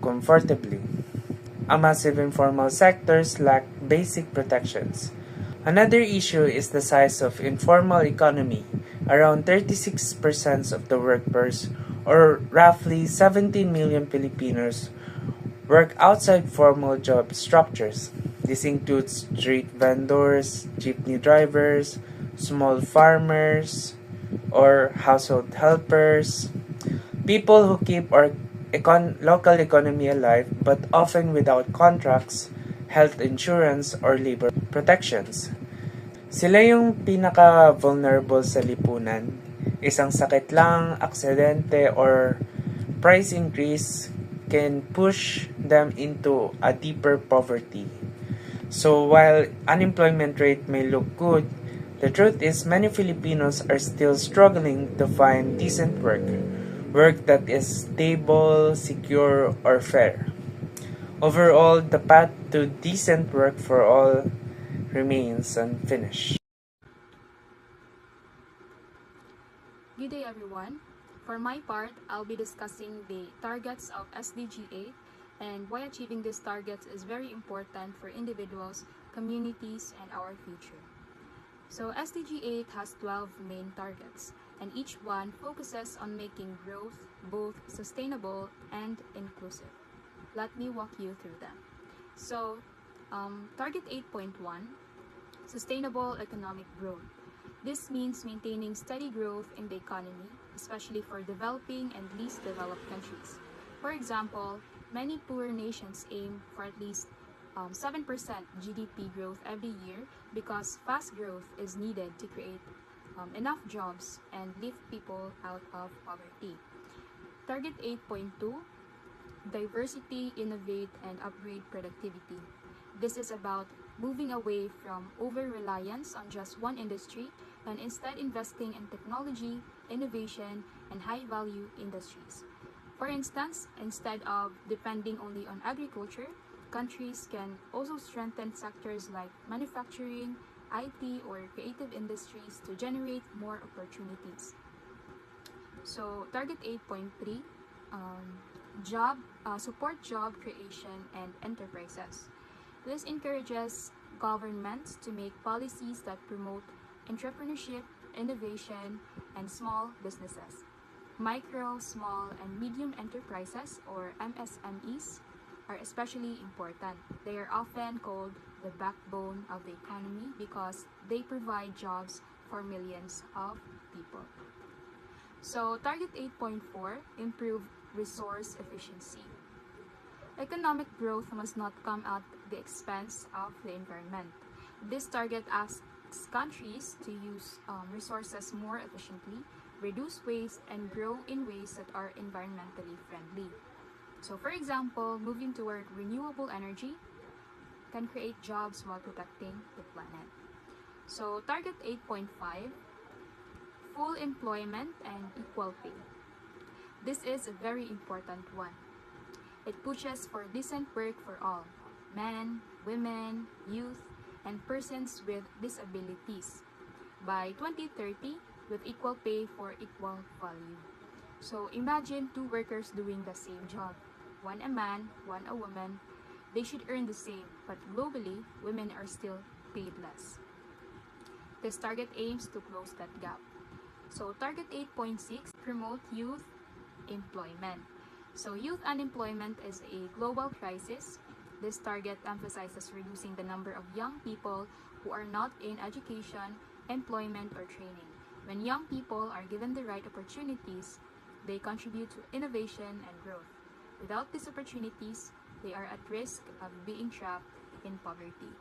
comfortably. A massive informal sectors lack basic protections. Another issue is the size of informal economy. Around 36% of the workforce, or roughly 17 million Filipinos, work outside formal job structures. This includes street vendors, jeepney drivers, small farmers, or household helpers, people who keep our local economy alive but often without contracts, health insurance, or labor protections. Sila yung pinaka-vulnerable sa lipunan. Isang sakit lang, aksidente, or price increase can push them into a deeper poverty. So while unemployment rate may look good, the truth is many Filipinos are still struggling to find decent work that is stable, secure, or fair. Overall, the path to decent work for all remains unfinished. Good day everyone. For my part, I'll be discussing the targets of SDG 8 and why achieving these targets is very important for individuals, communities, and our future. So SDG 8 has 12 main targets, and each one focuses on making growth both sustainable and inclusive. Let me walk you through them. So, Target 8.1, Sustainable Economic Growth. This means maintaining steady growth in the economy, especially for developing and least developed countries. For example, many poor nations aim for at least 7% GDP growth every year because fast growth is needed to create enough jobs and lift people out of poverty. Target 8.2, Diversity, Innovate, and Upgrade Productivity. This is about moving away from over-reliance on just one industry and instead investing in technology, innovation, and high-value industries. For instance, instead of depending only on agriculture, countries can also strengthen sectors like manufacturing, IT, or creative industries to generate more opportunities. So, Target 8.3, support job creation and enterprises. This encourages governments to make policies that promote entrepreneurship, innovation, and small businesses. Micro, small, and medium enterprises, or MSMEs, are especially important. They are often called the backbone of the economy because they provide jobs for millions of people. So, Target 8.4, Improve resource efficiency. Economic growth must not come at the expense of the environment. This target asks countries to use resources more efficiently, reduce waste, and grow in ways that are environmentally friendly. So, for example, moving toward renewable energy can create jobs while protecting the planet. So, Target 8.5, Full employment and equal pay. This is a very important one. It pushes for decent work for all, men, women, youth, and persons with disabilities by 2030 with equal pay for equal value. So imagine two workers doing the same job. One a man, one a woman. They should earn the same, but globally, women are still paid less. This target aims to close that gap. So Target 8.6, Promote Youth Employment. So youth unemployment is a global crisis. This target emphasizes reducing the number of young people who are not in education, employment, or training. When young people are given the right opportunities, they contribute to innovation and growth. Without these opportunities, they are at risk of being trapped in poverty.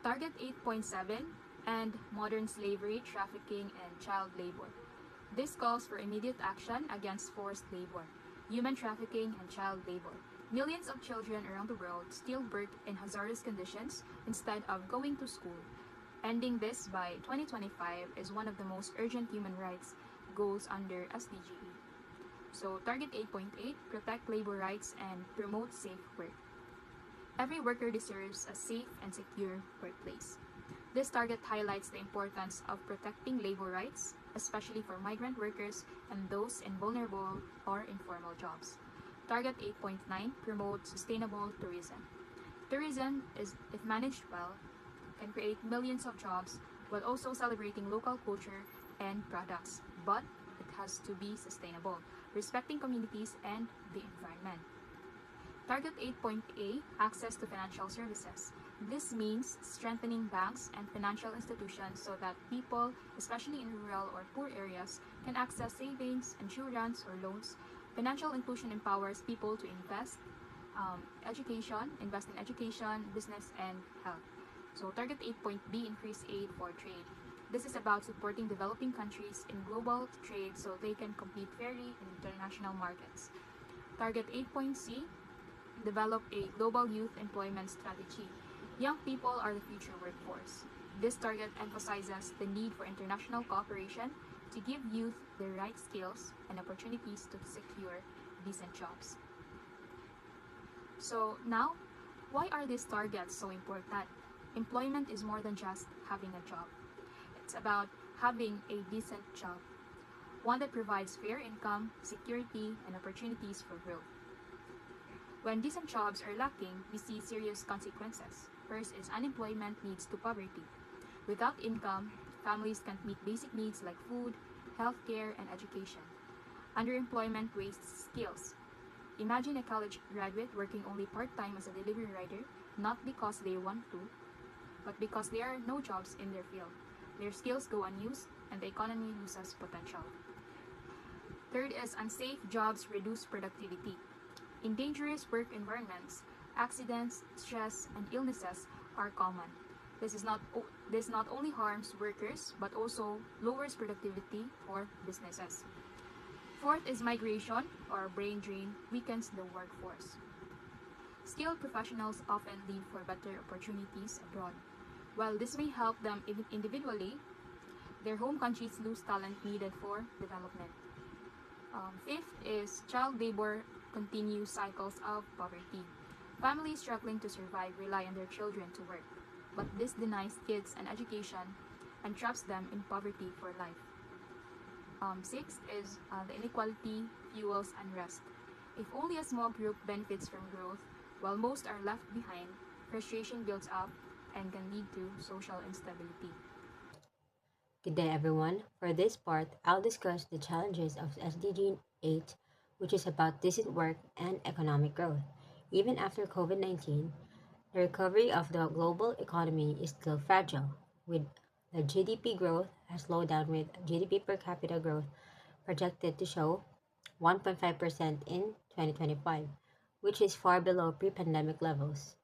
Target 8.7, End modern slavery, trafficking, and child labor. This calls for immediate action against forced labor, human trafficking, and child labor. Millions of children around the world still work in hazardous conditions instead of going to school. Ending this by 2025 is one of the most urgent human rights goals under SDG. So Target 8.8, Protect labor rights and promote safe work. Every worker deserves a safe and secure workplace. This target highlights the importance of protecting labor rights, especially for migrant workers and those in vulnerable or informal jobs. Target 8.9 promotes sustainable tourism. Tourism is, if managed well, can create millions of jobs while also celebrating local culture and products. But it has to be sustainable, respecting communities and the environment. Target 8.A access to financial services. This means strengthening banks and financial institutions so that people, especially in rural or poor areas, can access savings, insurance, or loans. Financial inclusion empowers people to invest in education, business, and health. So target 8.B increase aid for trade. This is about supporting developing countries in global trade so they can compete fairly in international markets. Target 8.C develop a global youth employment strategy. Young people are the future workforce. This target emphasizes the need for international cooperation to give youth the right skills and opportunities to secure decent jobs. So now, why are these targets so important? Employment is more than just having a job. It's about having a decent job, one that provides fair income, security, and opportunities for growth. When decent jobs are lacking, we see serious consequences. First is unemployment leads to poverty. Without income, families can't meet basic needs like food, healthcare, and education. Underemployment wastes skills. Imagine a college graduate working only part-time as a delivery rider, not because they want to, but because there are no jobs in their field. Their skills go unused, and the economy loses potential. Third is unsafe jobs reduce productivity. In dangerous work environments, accidents, stress, and illnesses are common. This not only harms workers but also lowers productivity for businesses. Fourth is migration or brain drain weakens the workforce. Skilled professionals often leave for better opportunities abroad. While this may help them individually, their home countries lose talent needed for development. Fifth is child labor continues cycles of poverty. Families struggling to survive rely on their children to work, but this denies kids an education and traps them in poverty for life. Sixth is the inequality fuels unrest. If only a small group benefits from growth, while most are left behind, frustration builds up and can lead to social instability. Good day, everyone. For this part, I'll discuss the challenges of SDG 8, which is about decent work and economic growth. Even after COVID 19, the recovery of the global economy is still fragile, with the GDP growth has slowed down, with GDP per capita growth projected to show 1.5% in 2025, which is far below pre pandemic levels.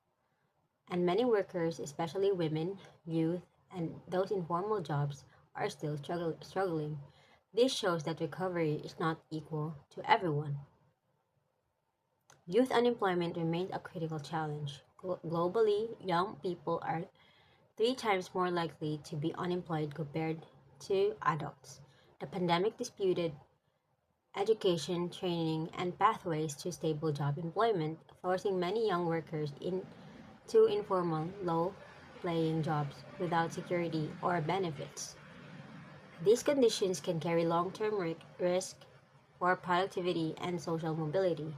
And many workers, especially women, youth, and those in formal jobs, are still struggling. This shows that recovery is not equal to everyone. Youth unemployment remains a critical challenge. Globally, young people are 3 times more likely to be unemployed compared to adults. The pandemic disputed education, training, and pathways to stable job employment, forcing many young workers into informal, low paying jobs without security or benefits. These conditions can carry long term risk for productivity and social mobility.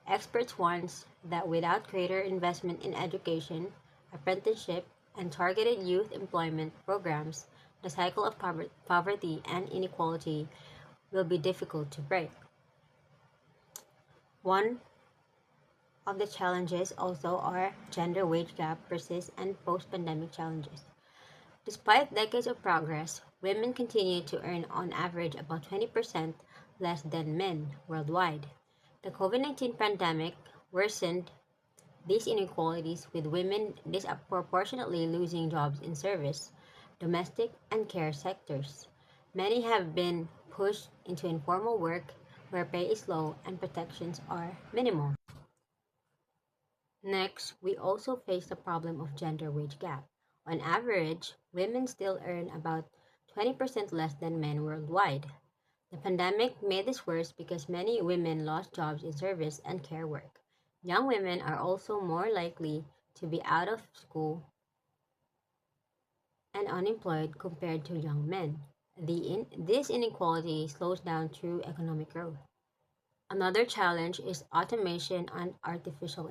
Experts warn that without greater investment in education, apprenticeship, and targeted youth employment programs, the cycle of poverty and inequality will be difficult to break. One of the challenges also are gender wage gap persists and post-pandemic challenges. Despite decades of progress, women continue to earn on average about 20% less than men worldwide. The COVID 19 pandemic worsened these inequalities, with women disproportionately losing jobs in service, domestic, and care sectors. Many have been pushed into informal work where pay is low and protections are minimal. Next, we also face the problem of gender wage gap. On average, women still earn about 20% less than men worldwide. The pandemic made this worse because many women lost jobs in service and care work. Young women are also more likely to be out of school and unemployed compared to young men. This inequality slows down true economic growth. Another challenge is automation and artificial